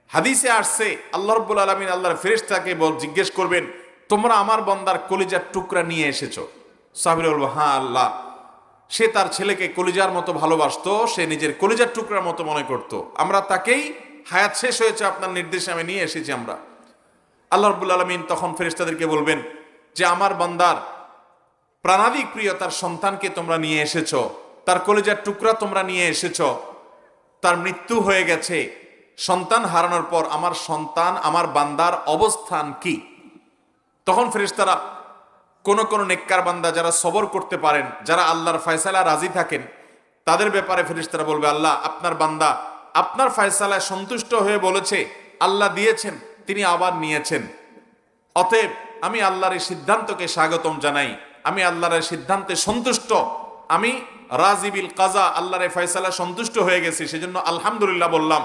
হাদিসে আসছে আল্লাহ রাব্বুল আলামিন আল্লাহর ফেরেশতাকে জিজ্ঞেস করবেন, তোমরা আমার বান্দার কলিজার টুকরা নিয়ে এসেছো। সাহাবীরা বলবে, হ্যাঁ আল্লাহ। সে তার ছেলেকে কলিজার মতো ভালোবাসতো, সে নিজের কলিজার টুকরার মতো মনে করত। আমরা তাকেই, হায়াত শেষ হয়েছে আপনার নির্দেশে আমি নিয়ে এসেছি আমরা। আল্লাহ রাব্বুল আলামিন তখন ফেরেশতাদেরকে বলবেন যে আমার বান্দার প্রাণাধিক প্রিয় তার সন্তানকে তোমরা নিয়ে এসেছো, তার কলিজার টুকরা তোমরা নিয়ে এসেছো, তার মৃত্যু হয়ে গেছে। সন্তান হারানোর পর আমার সন্তান, আমার বান্দার অবস্থান কি? তখন ফেরেশতারা কোন কোন নেককার বান্দা যারা সবর করতে পারেন, যারা আল্লাহর ফয়সালা রাজি থাকেন, তাদের ব্যাপারে ফেরেশতারা বলবে, আল্লাহ আপনার বান্দা আপনার ফয়সালায় সন্তুষ্ট হয়ে বলেছে, আল্লাহ দিয়েছেন, তিনি আবার নিয়েছেন, অতএব আমি আল্লাহর এই সিদ্ধান্তকে স্বাগতম জানাই, আমি আল্লাহর এই সিদ্ধান্তে সন্তুষ্ট, আমি রাজিবিল কাজা, আল্লাহর এই ফয়সালা সন্তুষ্ট হয়ে গেছি, সেজন্য আলহামদুলিল্লাহ বললাম।